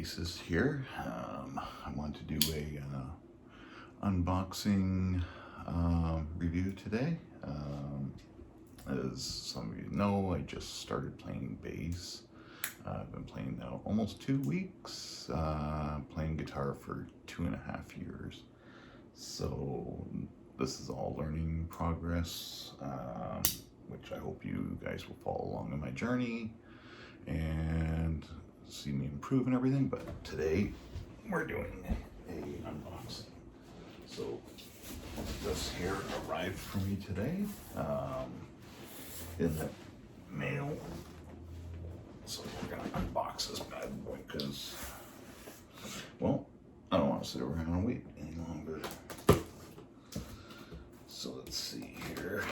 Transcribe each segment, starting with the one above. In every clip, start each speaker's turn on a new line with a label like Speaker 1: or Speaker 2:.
Speaker 1: basses here. I want to do a unboxing review today. As some of you know, I just started playing bass. I've been playing now almost 2 weeks, playing guitar for 2.5 years. So this is all learning progress, which I hope you guys will follow along in my journey and see me improve and everything. But today we're doing a unboxing. So this here arrived for me today in the mail. So we're gonna unbox this bad boy because, well, I don't want to sit around and wait any longer. So let's see here.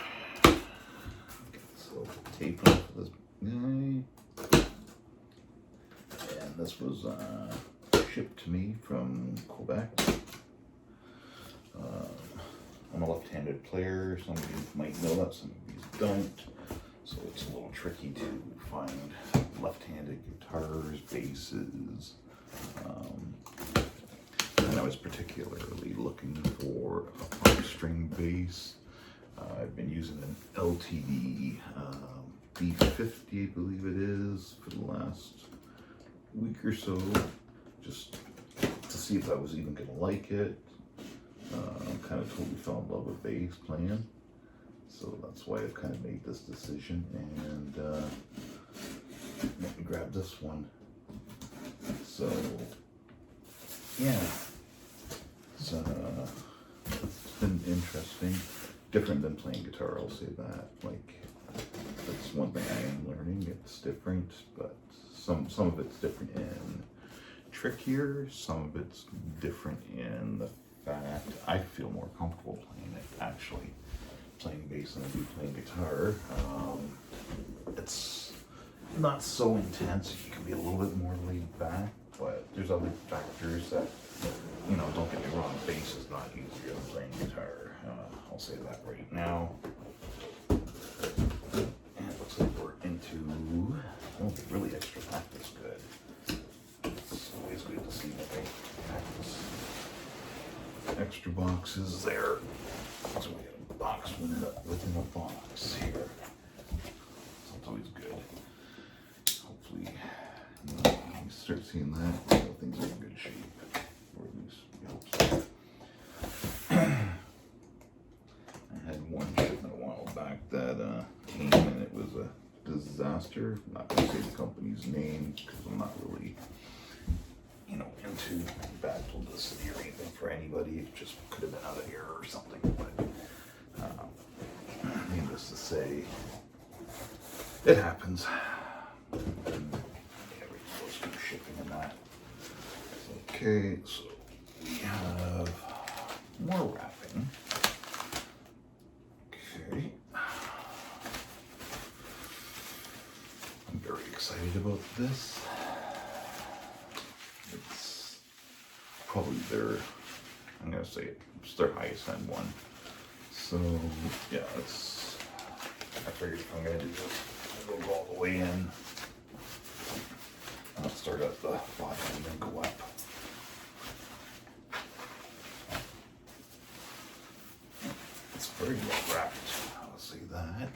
Speaker 1: So tape off this guy. And this was shipped to me from Quebec. I'm a left-handed player. Some of you might know that, some of you don't. So it's a little tricky to find left-handed guitars, basses. And I was particularly looking for a 5-string bass. I've been using an LTD B-50, I believe it is, for the last week or so, just to see if I was even going to like it. Kind of totally fell in love with bass playing, so that's why I've kind of made this decision and went and grabbed this one. So yeah, it's been interesting, different than playing guitar, I'll say that. Like, that's one thing I am learning. It's different, but some of it's different in trickier, some of it's different in the fact I feel more comfortable playing it, actually, playing bass than I do playing guitar. It's not so intense. You can be a little bit more laid back, but there's other factors that, you know, don't get me wrong, bass is not easier than playing guitar. I'll say that right now. And it looks like we're into, oh, they really extra packed this good. It's always good to see that they pack this extra boxes there. So we got a box within a box here. So it's always good. Hopefully, you know, when you start seeing that, you know, things are in good shape. Or at least we hope so. I had one shipment a while back that came and it was a disaster. I'm not going to say the company's name because I'm not really, you know, into bad publicity or anything for anybody. It just could have been out of error or something. But needless to say, it happens. And, yeah, we're supposed to do shipping and that. Okay, so we have more wrapping. Okay. I'm very excited about this. It's probably their, I'm gonna say it's their highest end one. So yeah, it's, I figured if I'm gonna do this, I'll go all the way in. I'll start at the bottom and then go up. It's very well wrapped, I'll say that.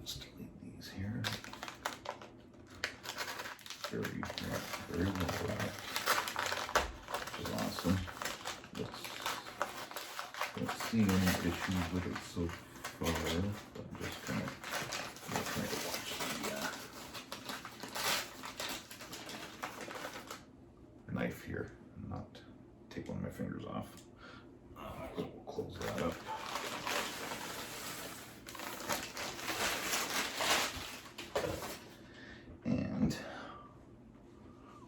Speaker 1: Just delete these here. Very well wrapped, which is awesome. Don't see any issues with it so far, but I'm just trying to watch the knife here and not take one of my fingers off. So we'll close that up. And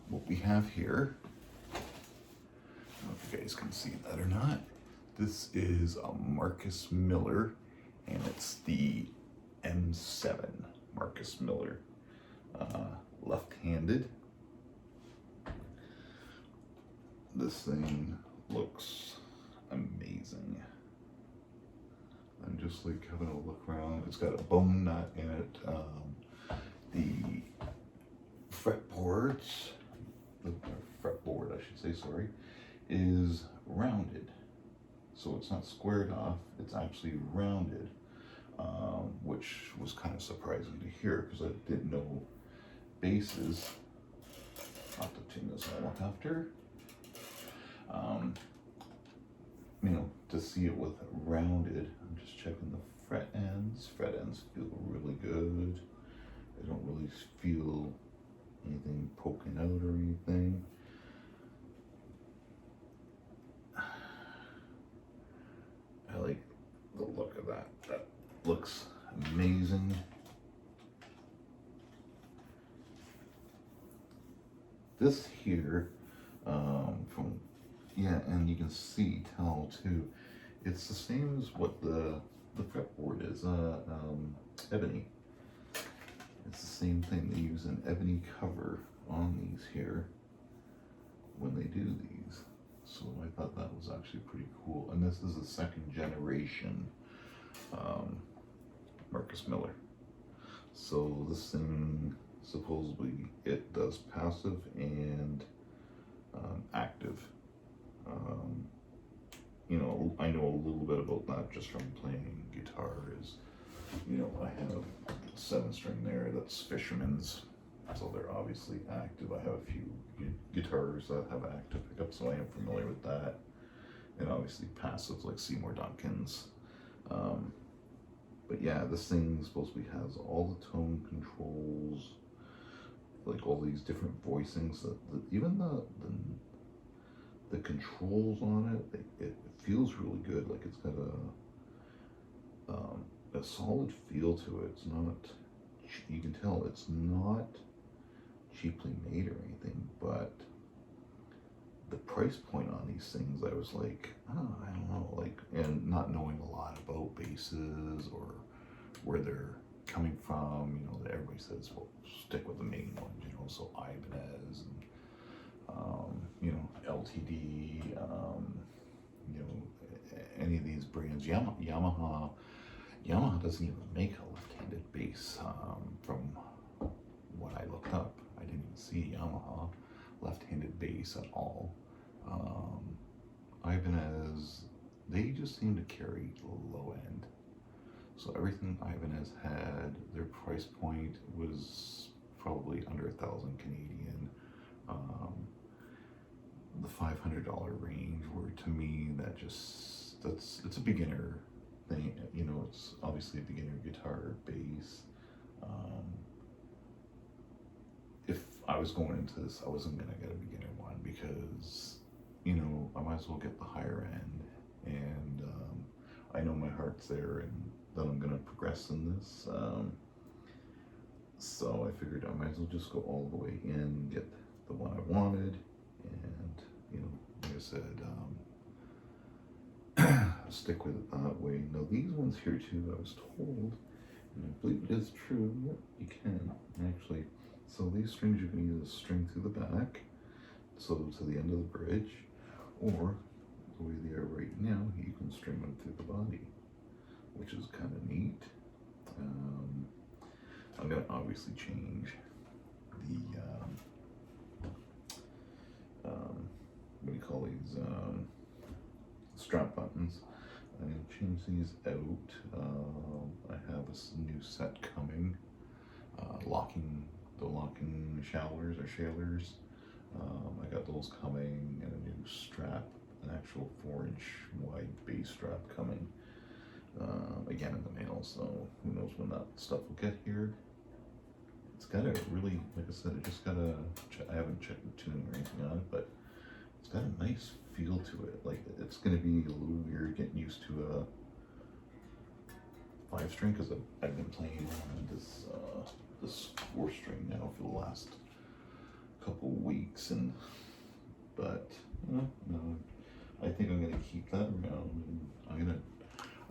Speaker 1: what we have here, I don't know if you guys can see that or not, this is a Marcus Miller, and it's the M7 Marcus Miller, left-handed. This thing looks amazing. I'm just like having a look around. It's got a bone nut in it. The fretboards, the fretboard, I should say, sorry, is rounded. So it's not squared off, it's actually rounded, which was kind of surprising to hear because I didn't know bases. I'll have to tune this all up after. You know, to see it with rounded, I'm just checking the fret ends. Fret ends feel really good. I don't really feel anything poking out or anything. I like the look of that. That looks amazing. This here, and you can tell too, it's the same as what the fretboard is, ebony. It's the same thing. They use an ebony cover on these here when they do these. So I thought that was actually pretty cool. And this is a second generation Marcus Miller. So this thing, supposedly, it does passive and active. You know, I know a little bit about that just from playing guitar. Is, you know, I have 7-string there that's Fisherman's, so they're obviously active. I have a few guitars that have active pickups, so I am familiar with that. And obviously passive like Seymour Duncan's. But yeah, this thing supposedly has all the tone controls, like all these different voicings. Even the controls on it feels really good. Like it's got a solid feel to it. It's not, you can tell it's not cheaply made or anything, but the price point on these things, I was like, oh, I don't know, like, and not knowing a lot about basses or where they're coming from, you know, that everybody says, well, stick with the main ones, you know, so Ibanez and, you know, LTD, you know, any of these brands. Yamaha doesn't even make a left-handed bass, from what I looked up. I didn't even see Yamaha left-handed bass at all. Ibanez, they just seem to carry low end. So everything Ibanez had, their price point was probably under 1,000 Canadian. The $500 range, where to me that it's a beginner thing. You know, it's obviously a beginner guitar bass. If I was going into this, I wasn't gonna get a beginner one because, you know, I might as well get the higher end, and I know my heart's there and that I'm gonna progress in this. So I figured I might as well just go all the way in, get the one I wanted, and, you know, like I said, stick with it that way. Now these ones here too, I was told, and I believe it is true, yep, you can actually. So these strings you can either string through the back, so to the end of the bridge, or the way they are right now, you can string them through the body, which is kind of neat. I'm gonna obviously change the what do you call these, strap buttons. I'm gonna change these out. I have a new set coming, the locking shallers or shalers. I got those coming, and a new strap, an actual 4-inch wide bass strap coming, again in the mail, so who knows when that stuff will get here. It's got a really, like I said, I haven't checked the tuning or anything on it, but it's got a nice feel to it. Like, it's gonna be a little weird getting used to a 5-string, because I've been playing on this 4-string now for the last couple weeks, but no, I think I'm gonna keep that around, and I'm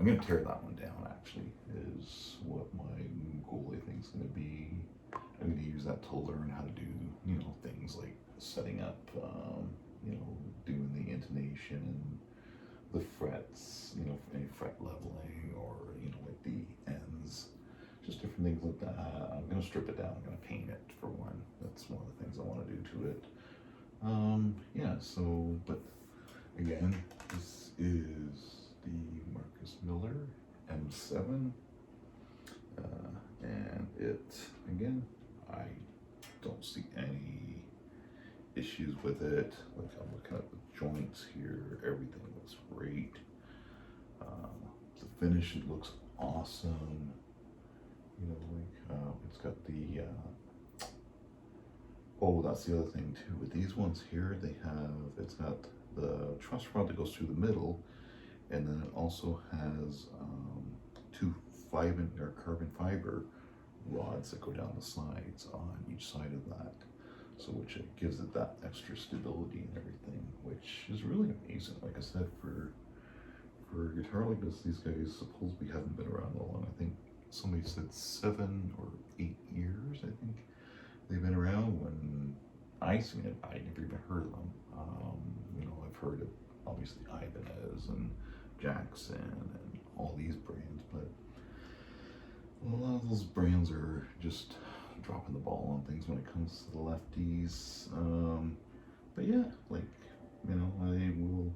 Speaker 1: gonna tear that one down. Actually, is what my goal I think is gonna be. I'm gonna use that to learn how to do, you know, things like setting up, you know, doing the intonation, the frets, you know, any fret leveling, or, you different things like that. I'm gonna strip it down. I'm gonna paint it for one. That's one of the things I want to do to it. Yeah. So, but again, this is the Marcus Miller M7, and it again, I don't see any issues with it. Like, I'm looking at the joints here, everything looks great. The finish, it looks awesome. You know, like it's got the oh, that's the other thing too. With these ones here, it's got the truss rod that goes through the middle, and then it also has two carbon fiber rods that go down the sides on each side of that. So which it gives it that extra stability and everything, which is really amazing. Like I said, for a guitar like this, these guys supposedly haven't been around that long. I think somebody said 7 or 8 years, I think they've been around. When I seen it, I never even heard of them. You know, I've heard of obviously Ibanez and Jackson and all these brands, but a lot of those brands are just dropping the ball on things when it comes to the lefties. But yeah, like, you know, I will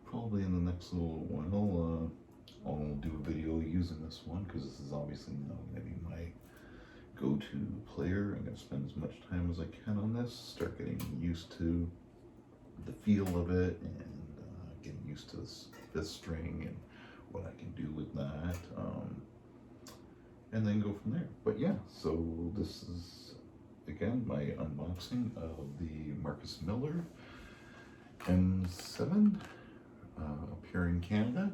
Speaker 1: probably in the next little while I'll do a video using this one, because this is obviously not going to be my go-to player. I'm going to spend as much time as I can on this, start getting used to the feel of it, and getting used to this string and what I can do with that, and then go from there. But yeah, so this is again my unboxing of the Marcus Miller M7 up here in Canada.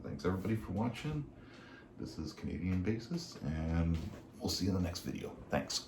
Speaker 1: Thanks everybody for watching. This is Canadian Basis, and we'll see you in the next video. Thanks.